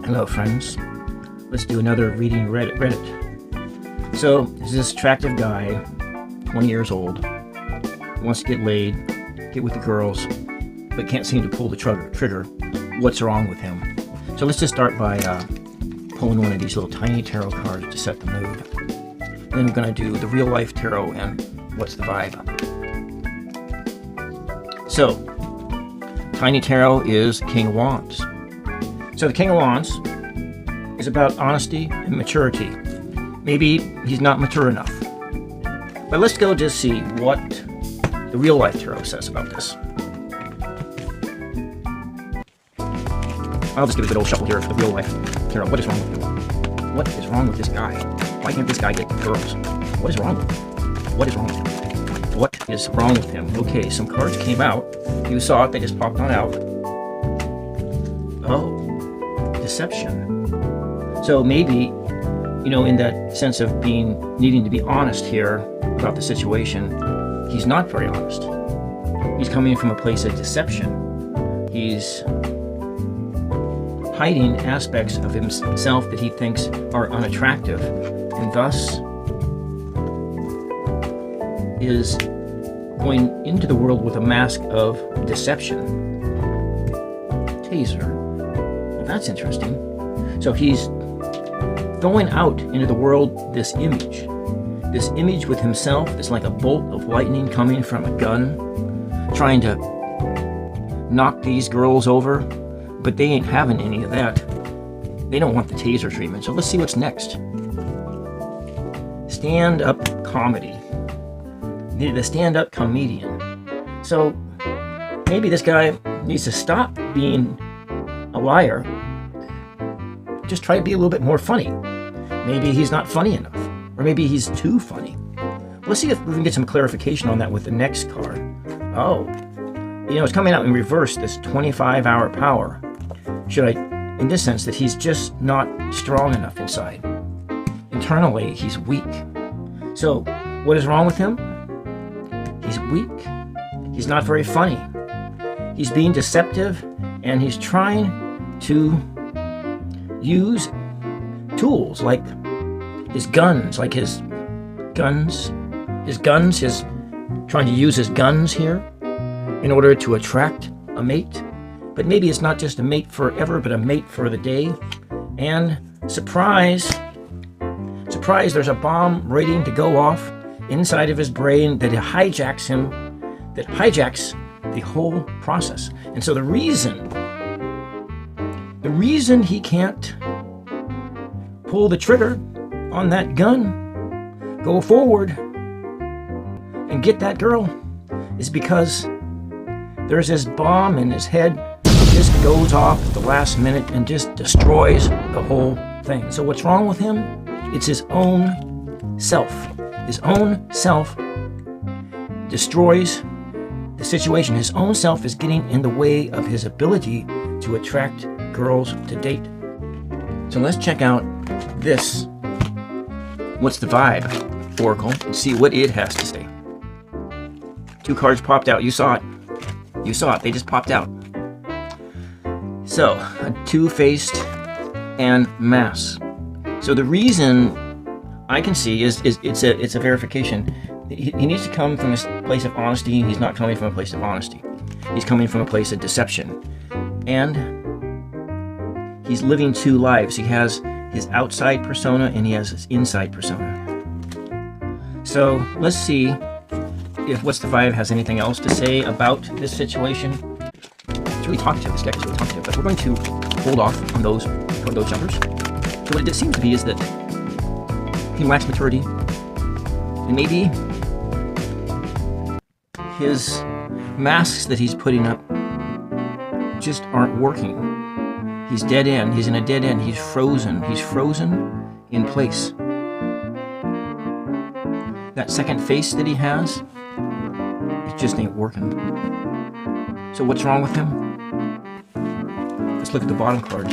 Hello friends, let's do another reading Reddit. So there's this attractive guy, 20 years old, wants to get laid, get with the girls, but can't seem to pull the trigger. What's wrong with him? So let's just start by pulling one of these little tiny tarot cards to set the mood. Then we're going to do the real life tarot and what's the vibe. So, Tiny Tarot is King of Wands. So the King of Wands is about honesty and maturity. Maybe he's not mature enough. But let's go just see what the real life tarot says about this. I'll just give a good old shuffle here for the real life tarot. What is wrong with him? What is wrong with this guy? Why can't this guy get girls? What is wrong with him? What is wrong with him? What is wrong with him? Okay, some cards came out. You saw it, they just popped on out. Oh, deception. So maybe, in that sense of needing to be honest here about the situation, he's not very honest. He's coming from a place of deception. He's hiding aspects of himself that he thinks are unattractive, and thus is going into the world with a mask of deception. Taser. Well, that's interesting. So he's throwing out into the world this image with himself that's like a bolt of lightning coming from a gun, trying to knock these girls over, but they ain't having any of that. They don't want the taser treatment. So let's see what's next. Stand-up comedy. The stand-up comedian. So maybe this guy needs to stop being a liar. Just try to be a little bit more funny. Maybe he's not funny enough, or maybe he's too funny. Let's see if we can get some clarification on that with the next card. Oh, it's coming out in reverse, this 25-hour power. In this sense that he's just not strong enough inside. Internally, he's weak. So what is wrong with him? He's weak. He's not very funny. He's being deceptive, and he's trying to use tools like his guns, he's trying to use his guns here in order to attract a mate. But maybe it's not just a mate forever, but a mate for the day. And surprise, there's a bomb waiting to go off inside of his brain that hijacks the whole process. And so the reason he can't pull the trigger on that gun, go forward and get that girl, is because there's this bomb in his head that just goes off at the last minute and just destroys the whole thing. So what's wrong with him? It's his own self. His own self destroys the situation. His own self is getting in the way of his ability to attract girls to date. So let's check out this. What's the vibe, Oracle, and see what it has to say. Two cards popped out. You saw it. They just popped out. So, a two-faced and mass. So the reason I can see is it's a verification. He needs to come from a place of honesty. He's not coming from a place of honesty. He's coming from a place of deception. And he's living two lives. He has his outside persona and he has his inside persona. So let's see if What's the Vibe has anything else to say about this situation. It's really talkative. This deck is really talkative, but we're going to hold off on those jumpers. So what it seems to be is that he lacks maturity, and maybe his masks that he's putting up just aren't working. He's dead end. He's in a dead end. He's frozen. He's frozen in place. That second face that he has, it just ain't working. So what's wrong with him? Let's look at the bottom card.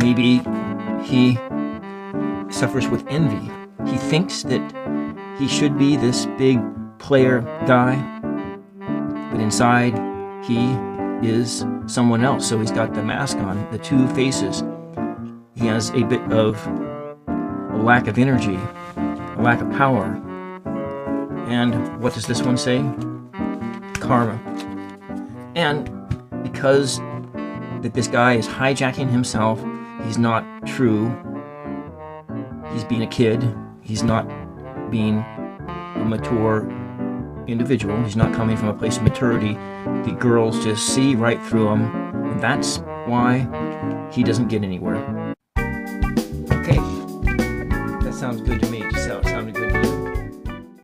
Maybe he suffers with envy. He thinks that he should be this big player guy, but inside he is someone else. So he's got the mask on, the two faces. He has a bit of a lack of energy, a lack of power. And what does this one say? Karma. And because that this guy is hijacking himself, he's not true. He's being a kid. He's not being a mature individual. He's not coming from a place of maturity. The girls just see right through him, and that's why he doesn't get anywhere. Okay, that sounds good to me. It just sounded good.